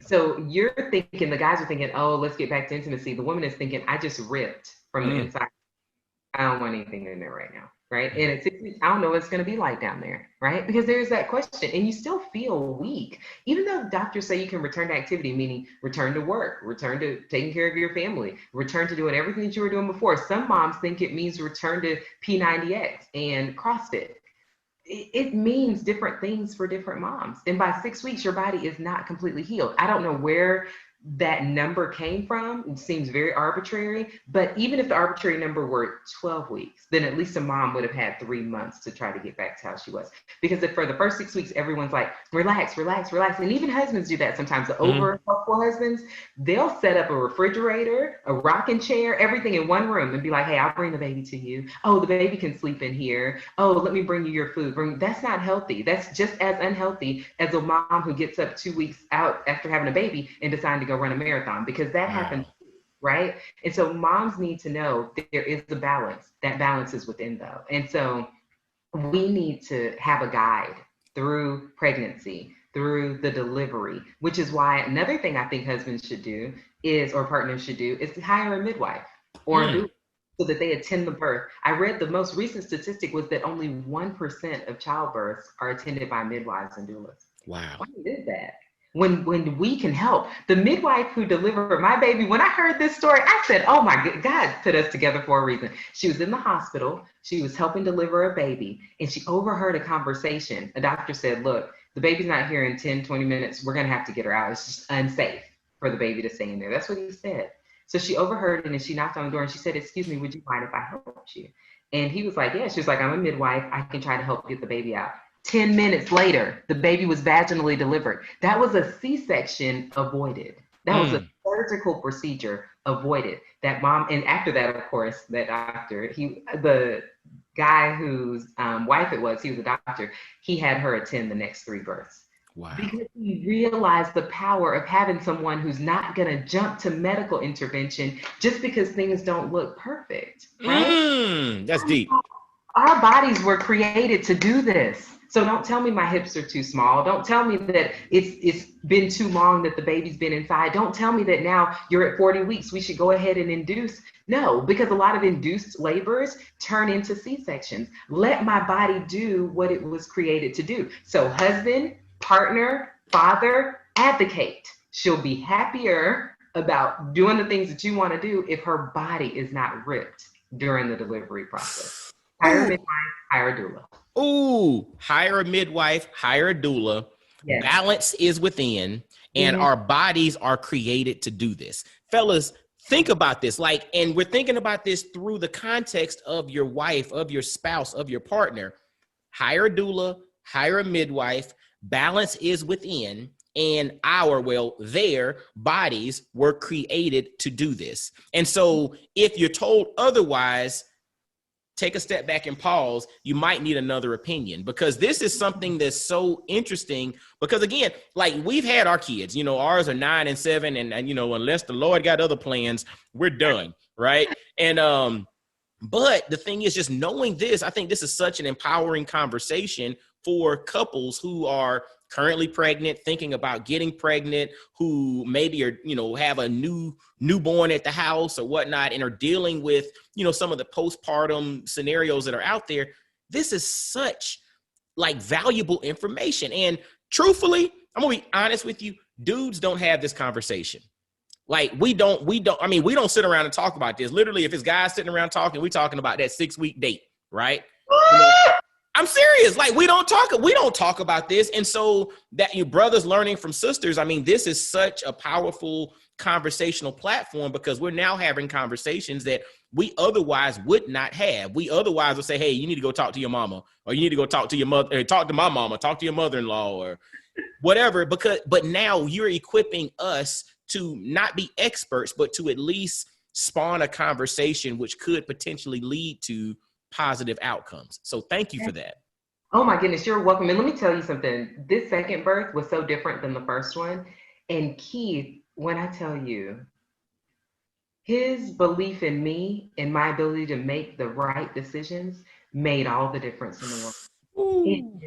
So you're thinking, the guys are thinking, oh, let's get back to intimacy. The woman is thinking, I just ripped from the inside. I don't want anything in there right now, right? And at 6 weeks, I don't know what it's going to be like down there, right? Because there's that question, and you still feel weak. Even though doctors say you can return to activity, meaning return to work, return to taking care of your family, return to doing everything that you were doing before. Some moms think it means return to P90X and CrossFit. It means different things for different moms. And by 6 weeks, your body is not completely healed. I don't know where that number came from. It seems very arbitrary, but even if the arbitrary number were 12 weeks, then at least a mom would have had 3 months to try to get back to how she was. Because if for the first 6 weeks, everyone's like, relax, relax, relax. And even husbands do that sometimes. The over helpful husbands, they'll set up a refrigerator, a rocking chair, everything in one room and be like, hey, I'll bring the baby to you. Oh, the baby can sleep in here. Oh, let me bring you your food. That's not healthy. That's just as unhealthy as a mom who gets up 2 weeks out after having a baby and deciding to go run a marathon, because that happens, right? And so moms need to know that there is a balance. That balance is within though. And so we need to have a guide through pregnancy, through the delivery, which is why another thing I think husbands should do is, or partners should do, is to hire a midwife or a doula so that they attend the birth. I read the most recent statistic was that only 1% of childbirths are attended by midwives and doulas. Wow. Why is that? When we can help. The midwife who delivered my baby, when I heard this story, I said, oh my God put us together for a reason. She was in the hospital. She was helping deliver a baby, and she overheard a conversation. A doctor said, look, the baby's not here in 10, 20 minutes. We're going to have to get her out. It's just unsafe for the baby to stay in there. That's what he said. So she overheard it and she knocked on the door and she said, excuse me, would you mind if I helped you? And he was like, yeah. She was like, I'm a midwife. I can try to help get the baby out. 10 minutes later, the baby was vaginally delivered. That was a C-section avoided. That was a surgical procedure avoided. That mom, and after that, of course, that doctor, the guy whose wife it was, he was a doctor, he had her attend the next 3 births. Wow. Because he realized the power of having someone who's not going to jump to medical intervention just because things don't look perfect, right? That's deep. Our bodies were created to do this. So don't tell me my hips are too small. Don't tell me that it's been too long that the baby's been inside. Don't tell me that now you're at 40 weeks. We should go ahead and induce. No, because a lot of induced labors turn into C-sections. Let my body do what it was created to do. So husband, partner, father, advocate. She'll be happier about doing the things that you want to do if her body is not ripped during the delivery process. Hire a midwife, hire a doula. Ooh, hire a midwife, hire a doula. Yes. Balance is within, and our bodies are created to do this. Fellas, think about this. And we're thinking about this through the context of your wife, of your spouse, of your partner. Hire a doula, hire a midwife. Balance is within, and their bodies were created to do this. And so if you're told otherwise, take a step back and pause. You might need another opinion, because this is something that's so interesting, because again, we've had our kids, ours are 9 and 7 and unless the Lord got other plans, we're done. Right. And, but the thing is, just knowing this, I think this is such an empowering conversation for couples who are currently pregnant, thinking about getting pregnant, who maybe are, have a newborn at the house or whatnot, and are dealing with, some of the postpartum scenarios that are out there. This is such valuable information. And truthfully, I'm gonna be honest with you, dudes don't have this conversation. We don't sit around and talk about this. Literally, if it's guys sitting around talking, we're talking about that 6-week date, right? I'm serious. We don't talk about this. And so that your brothers learning from sisters, this is such a powerful conversational platform, because we're now having conversations that we otherwise would not have. We otherwise would say, hey, you need to go talk to your mama, or you need to go talk to your mother, or talk to my mama, talk to your mother-in-law, or whatever. But now you're equipping us to not be experts, but to at least spawn a conversation which could potentially lead to positive outcomes. So thank you for that. Oh my goodness, you're welcome. And let me tell you something. This second birth was so different than the first one. And Keith, when I tell you, his belief in me and my ability to make the right decisions made all the difference in the world. Ooh.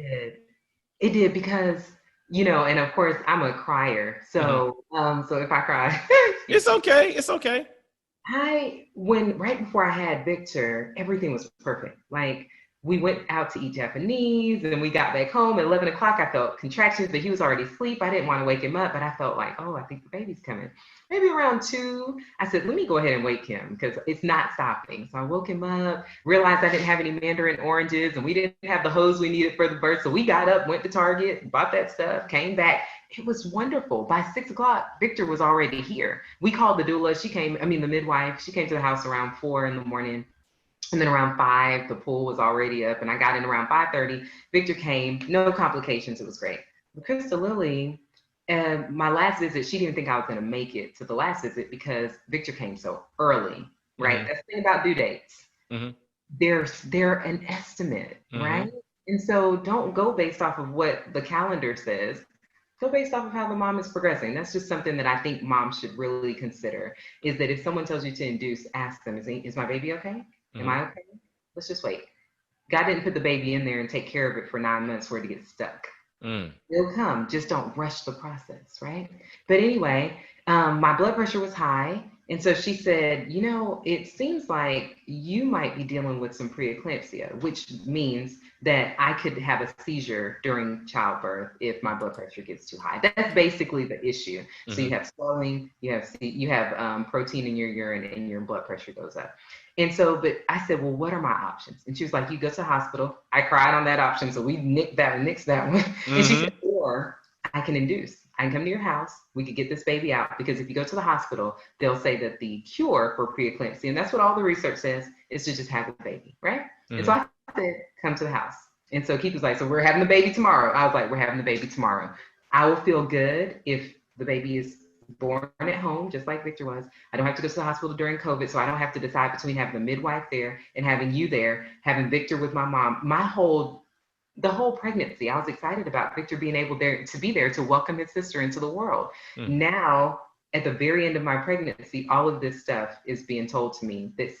It did because, and of course I'm a crier. So, so if I cry, it's okay. It's okay. Right before I had Victor, everything was perfect. We went out to eat Japanese and we got back home at 11 o'clock. I felt contractions, but he was already asleep. I didn't want to wake him up, but I felt I think the baby's coming. Maybe around 2, I said, let me go ahead and wake him because it's not stopping. So I woke him up, realized I didn't have any mandarin oranges and we didn't have the hose we needed for the birth. So we got up, went to Target, bought that stuff, came back. It was wonderful. By 6 o'clock, Victor was already here. We called the doula. The midwife, she came to the house around 4 in the morning. And then around 5, the pool was already up and I got in around 5:30. Victor came, no complications. It was great. But Krista Lily, my last visit, she didn't think I was going to make it to the last visit because Victor came so early, right? Mm-hmm. That's the thing about due dates. Mm-hmm. They're an estimate, mm-hmm. right? And so don't go based off of what the calendar says. Go based off of how the mom is progressing. That's just something that I think moms should really consider, is that if someone tells you to induce, ask them, is my baby okay? Am I okay? Let's just wait. God didn't put the baby in there and take care of it for 9 months for it to get stuck. It'll come. Just don't rush the process, right? But anyway, my blood pressure was high. And so she said, it seems like you might be dealing with some preeclampsia, which means that I could have a seizure during childbirth if my blood pressure gets too high. That's basically the issue. Mm-hmm. So you have swelling, you have protein in your urine, and your blood pressure goes up. And so, but I said, well, what are my options? And she was like, you go to the hospital. I cried on that option. So we nixed that one. Mm-hmm. And she said, or I can induce. I can come to your house. We could get this baby out, because if you go to the hospital, they'll say that the cure for preeclampsia, and that's what all the research says, is to just have the baby, right? And so I said, come to the house. And so Keith was like, so we're having the baby tomorrow. I was like, we're having the baby tomorrow. I will feel good if the baby is born at home, just like Victor was. I don't have to go to the hospital during COVID, so I don't have to decide between having the midwife there and having you there, having Victor with my mom. The whole pregnancy, I was excited about Victor being able to be there to welcome his sister into the world. Now, at the very end of my pregnancy, all of this stuff is being told to me that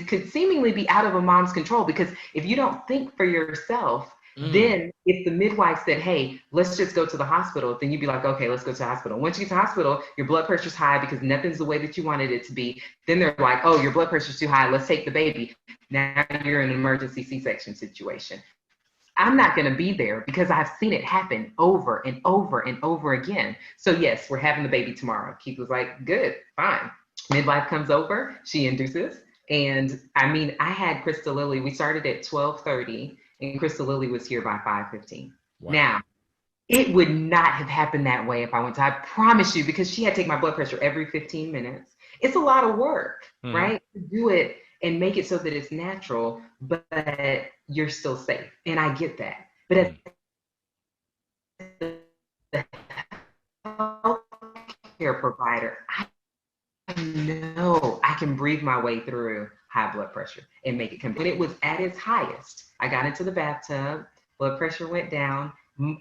could seemingly be out of a mom's control, because if you don't think for yourself, then if the midwife said, hey, let's just go to the hospital, then you'd be like, okay, let's go to the hospital. Once you get to the hospital, your blood pressure's high because nothing's the way that you wanted it to be. Then they're like, oh, your blood pressure's too high. Let's take the baby. Now you're in an emergency C-section situation. I'm not going to be there because I've seen it happen over and over and over again. So yes, we're having the baby tomorrow. Keith was like, good, fine. Midwife comes over, she induces. And I mean, I had Crystal Lily, we started at 12:30 and Crystal Lily was here by 5:15. Wow. Now, it would not have happened that way if I went to, I promise you, because she had to take my blood pressure every 15 minutes. It's a lot of work, right? To do it and make it so that it's natural, but you're still safe. And I get that. But as the healthcare provider, I know I can breathe my way through high blood pressure and make it come. When it was at its highest, I got into the bathtub, blood pressure went down.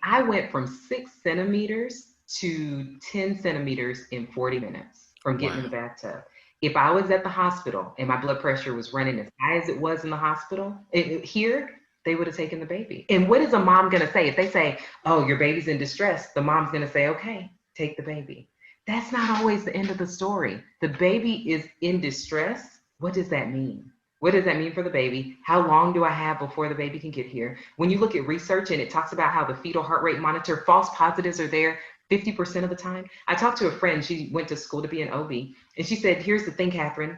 I went from 6 centimeters to 10 centimeters in 40 minutes from getting in the bathtub. If I was at the hospital and my blood pressure was running as high as it was in the hospital, here, they would have taken the baby. And what is a mom going to say? If they say, oh, your baby's in distress, the mom's going to say, okay, take the baby. That's not always the end of the story. The baby is in distress. What does that mean? What does that mean for the baby? How long do I have before the baby can get here? When you look at research and it talks about how the fetal heart rate monitor, false positives are there 50% of the time. I talked to a friend, she went to school to be an OB, and she said, here's the thing, Katherine,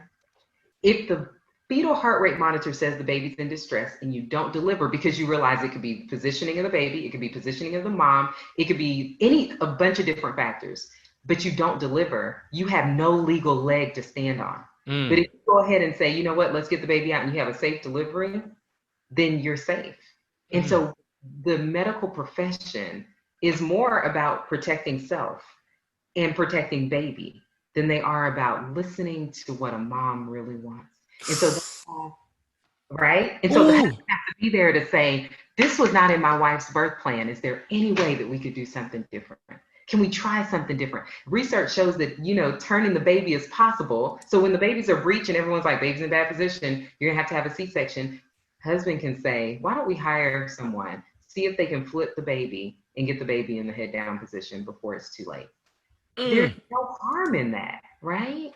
if the fetal heart rate monitor says the baby's in distress and you don't deliver because you realize it could be positioning of the baby, it could be positioning of the mom, it could be a bunch of different factors, but you don't deliver, you have no legal leg to stand on. But if you go ahead and say, you know what, let's get the baby out and you have a safe delivery, then you're safe. And so the medical profession is more about protecting self and protecting baby than they are about listening to what a mom really wants. And so that's all, right? And so the husband has to be there to say, this was not in my wife's birth plan. Is there any way that we could do something different? Can we try something different? Research shows that, turning the baby is possible. So when the babies are breeching, everyone's like, baby's in a bad position, you're gonna have a C-section. Husband can say, why don't we hire someone, see if they can flip the baby and get the baby in the head down position before it's too late. There's no harm in that, right?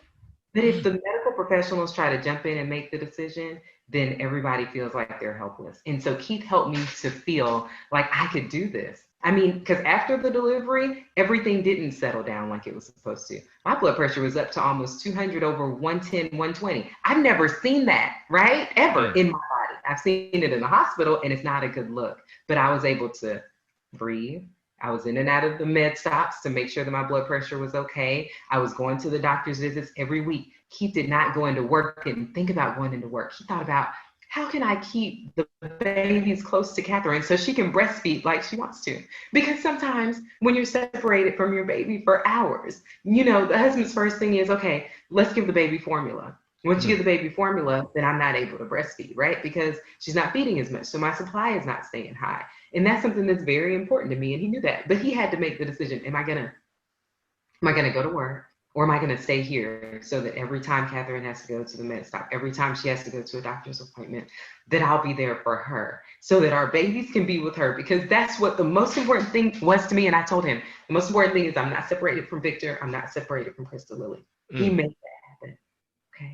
But if the medical professionals try to jump in and make the decision, then everybody feels like they're helpless. And so Keith helped me to feel like I could do this. I mean, because after the delivery, everything didn't settle down like it was supposed to. My blood pressure was up to almost 200 over 110, 120. I've never seen that, right? Ever in my body. I've seen it in the hospital and it's not a good look. But I was able to breathe. I was in and out of the med stops to make sure that my blood pressure was okay. I was going to the doctor's visits every week. Keith did not go into work and think about going into work. He thought about, how can I keep the babies close to Katherine so she can breastfeed like she wants to? Because sometimes when you're separated from your baby for hours, the husband's first thing is, okay, let's give the baby formula. Once you give the baby formula, then I'm not able to breastfeed, right? Because she's not feeding as much. So my supply is not staying high. And that's something that's very important to me. And he knew that, but he had to make the decision. Am I gonna go to work? Or am I going to stay here so that every time Katherine has to go to the med stop, every time she has to go to a doctor's appointment, that I'll be there for her so that our babies can be with her? Because that's what the most important thing was to me. And I told him, the most important thing is I'm not separated from Victor. I'm not separated from Crystal Lily. He made that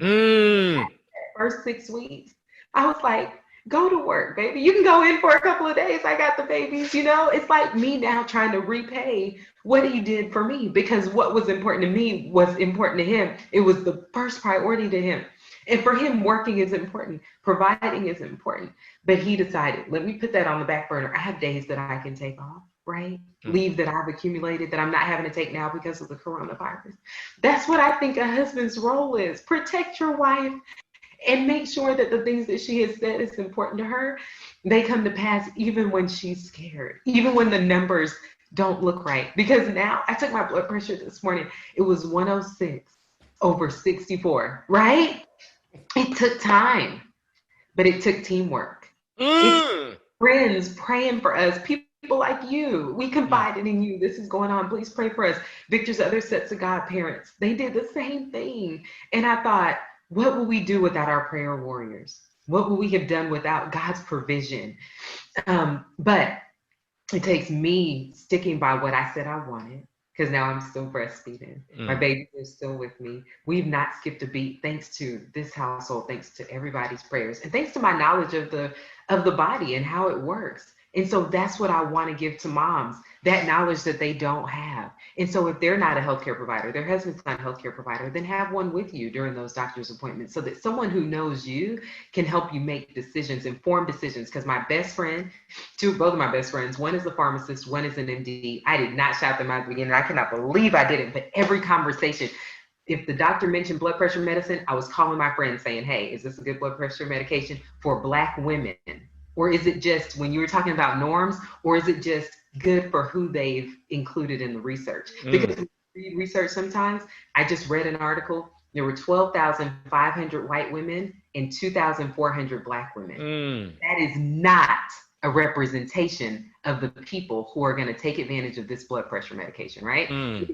happen. Okay. First 6 weeks, I was like, go to work, baby. You can go in for a couple of days. I got the babies, It's like me now trying to repay what he did for me, because what was important to me was important to him. It was the first priority to him. And for him, working is important. Providing is important. But he decided, let me put that on the back burner. I have days that I can take off. right? Mm. Leave that I've accumulated that I'm not having to take now because of the coronavirus. That's what I think a husband's role is. Protect your wife and make sure that the things that she has said is important to her, they come to pass even when she's scared, even when the numbers don't look right. Because now I took my blood pressure this morning. It was 106 over 64, right? It took time, but it took teamwork. It's Mm. friends praying for us, people like you. We Mm. confided in you. This is going on. Please pray for us. Victor's other sets of godparents, they did the same thing. And I thought, what would we do without our prayer warriors? What would we have done without God's provision? But it takes me sticking by what I said I wanted, because now I'm still breastfeeding. My Mm. baby is still with me. We've not skipped a beat, thanks to this household, thanks to everybody's prayers, and thanks to my knowledge of the body and how it works. And so that's what I want to give to moms, that knowledge that they don't have. And so if they're not a healthcare provider, their husband's not a healthcare provider, then have one with you during those doctor's appointments so that someone who knows you can help you make decisions, informed decisions. Because my best friend, both of my best friends, one is a pharmacist, one is an MD. I did not shout them out at the beginning. I cannot believe I didn't, but every conversation, if the doctor mentioned blood pressure medicine, I was calling my friend saying, hey, is this a good blood pressure medication for Black women? Or is it just, when you were talking about norms, or is it just good for who they've included in the research? Mm. Because when you read research sometimes, I just read an article, there were 12,500 white women and 2,400 Black women. Mm. That is not a representation of the people who are going to take advantage of this blood pressure medication, right? Mm.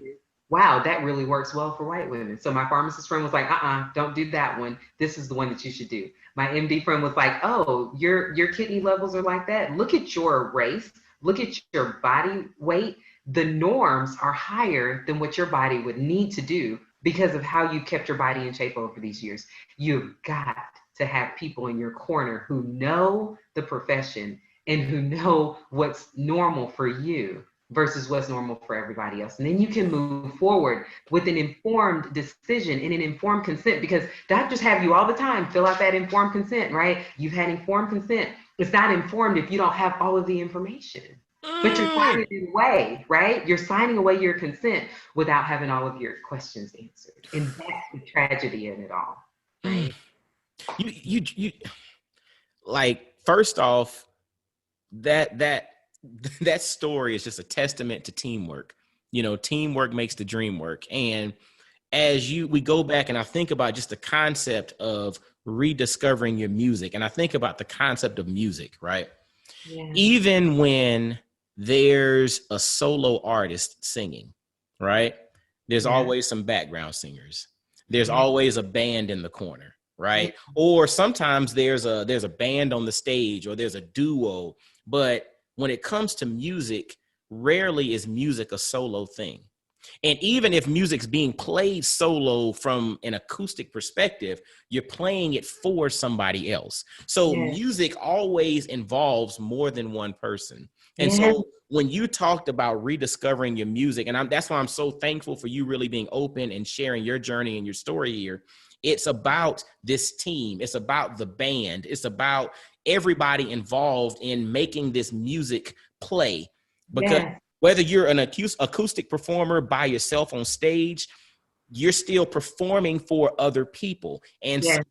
Wow, that really works well for white women. So my pharmacist friend was like, don't do that one. This is the one that you should do. My MD friend was like, oh, your kidney levels are like that. Look at your race. Look at your body weight. The norms are higher than what your body would need to do because of how you kept your body in shape over these years. You've got to have people in your corner who know the profession and who know what's normal for you versus what's normal for everybody else. And then you can move forward with an informed decision and an informed consent, because doctors have you all the time fill out that informed consent, right? You've had informed consent. It's not informed if you don't have all of the information. But you're Mm. signing it away, right? You're signing away your consent without having all of your questions answered. And that's the tragedy in it all, Mm. right? You like, first off, that that story is just a testament to teamwork. Teamwork makes the dream work. And as we go back and I think about just the concept of rediscovering your music, and I think about the concept of music, right? Yeah. Even when there's a solo artist singing, right? There's Yeah. always some background singers. There's Yeah. always a band in the corner, Yeah. right? Or sometimes there's a band on the stage, or there's a duo. But when it comes to music, rarely is music a solo thing. And even if music's being played solo from an acoustic perspective, you're playing it for somebody else. So Yeah. music always involves more than one person. And Yeah. so when you talked about rediscovering your music, and that's why I'm so thankful for you really being open and sharing your journey and your story here. It's about this team. It's about the band. It's about everybody involved in making this music play. Because Yeah. whether you're an acoustic performer by yourself on stage, you're still performing for other people. And so Yeah.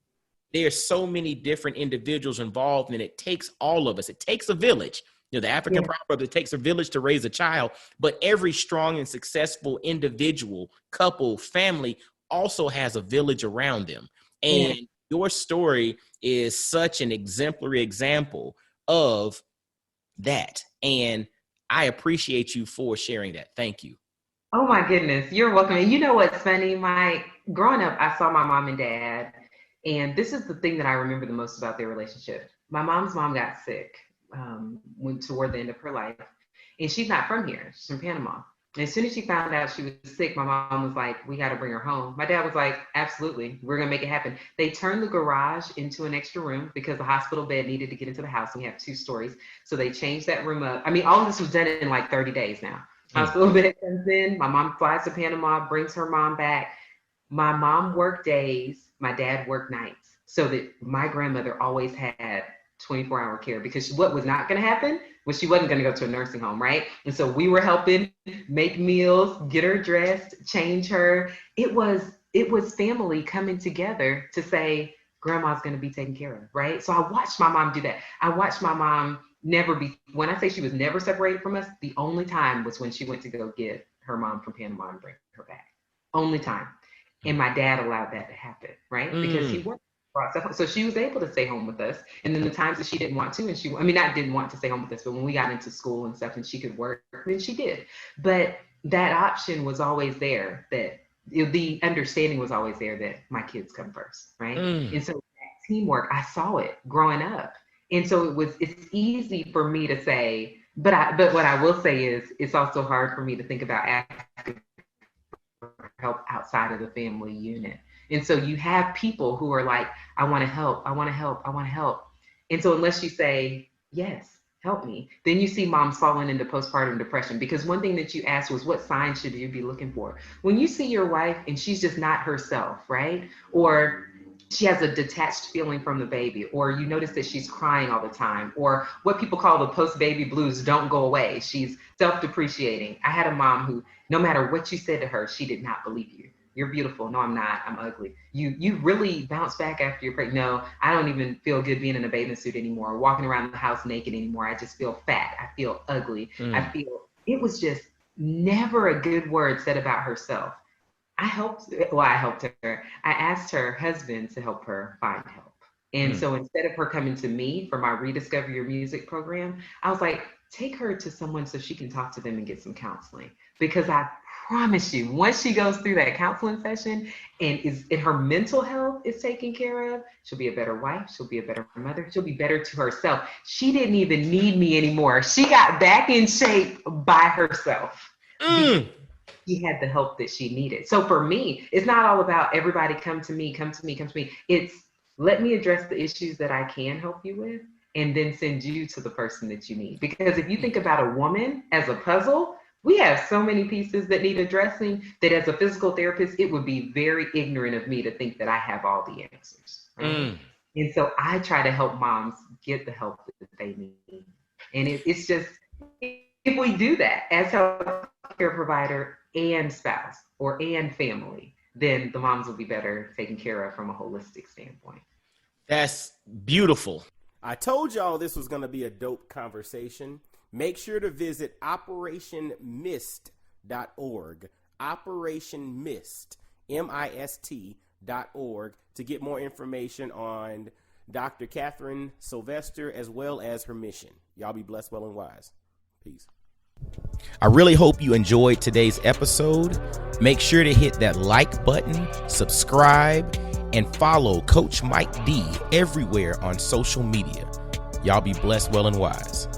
there's so many different individuals involved, and it takes all of us. It takes a village. The African Yeah. proverb, it takes a village to raise a child, but every strong and successful individual, couple, family also has a village around them. Yeah. And your story is such an exemplary example of that. And I appreciate you for sharing that. Thank you. Oh my goodness, you're welcome. And you know what's funny? My growing up, I saw my mom and dad, and this is the thing that I remember the most about their relationship. My mom's mom got sick when toward the end of her life, and she's not from here. She's from Panama. And as soon as she found out she was sick, my mom was like, "We got to bring her home." My dad was like, "Absolutely, we're gonna make it happen." They turned the garage into an extra room because the hospital bed needed to get into the house. And we have 2 stories, so they changed that room up. I mean, all of this was done in like 30 days now. Hospital bed comes in. My mom flies to Panama, brings her mom back. My mom worked days. My dad worked nights, so that my grandmother always had 24-hour care, because what was not going to happen? Well, she wasn't going to go to a nursing home, right? And so we were helping make meals, get her dressed, change her. It was family coming together to say, grandma's going to be taken care of, right? So I watched my mom do that. I watched my mom when I say she was never separated from us, the only time was when she went to go get her mom from Panama and bring her back. Only time. And my dad allowed that to happen, right? Because he worked. So she was able to stay home with us. And then the times that she didn't want to, not didn't want to stay home with us, but when we got into school and stuff and she could work, then she did. But that option was always there, that the understanding was always there that my kids come first, right? And so that teamwork, I saw it growing up. And so it's easy for me to say, but what I will say is it's also hard for me to think about asking for help outside of the family unit. And so you have people who are like, I want to help, I want to help, I want to help. And so unless you say, yes, help me, then you see moms falling into postpartum depression. Because one thing that you asked was, what signs should you be looking for? When you see your wife and she's just not herself, right? Or she has a detached feeling from the baby, or you notice that she's crying all the time, or what people call the post-baby blues don't go away. She's self-depreciating. I had a mom who, no matter what you said to her, she did not believe you. You're beautiful. No, I'm not. I'm ugly. You really bounce back after you're pregnant. No, I don't even feel good being in a bathing suit anymore, walking around the house naked anymore. I just feel fat. I feel ugly. It was just never a good word said about herself. I helped her. I asked her husband to help her find help. And so instead of her coming to me for my Rediscover Your Music program, I was like, take her to someone so she can talk to them and get some counseling. Because I promise you, once she goes through that counseling session and her mental health is taken care of, she'll be a better wife, she'll be a better mother, she'll be better to herself. She didn't even need me anymore. She got back in shape by herself. She had the help that she needed. So for me, it's not all about everybody come to me. It's let me address the issues that I can help you with and then send you to the person that you need. Because if you think about a woman as a puzzle, we have so many pieces that need addressing that as a physical therapist, it would be very ignorant of me to think that I have all the answers. Right? And so I try to help moms get the help that they need. And it's just, if we do that as a healthcare provider and spouse and family, then the moms will be better taken care of from a holistic standpoint. That's beautiful. I told y'all this was going to be a dope conversation. Make sure to visit operationmist.org, operationmist, MIST.org, to get more information on Dr. Katherine Sylvester as well as her mission. Y'all be blessed, well, and wise. Peace. I really hope you enjoyed today's episode. Make sure to hit that like button, subscribe, and follow Coach Mike D everywhere on social media. Y'all be blessed, well, and wise.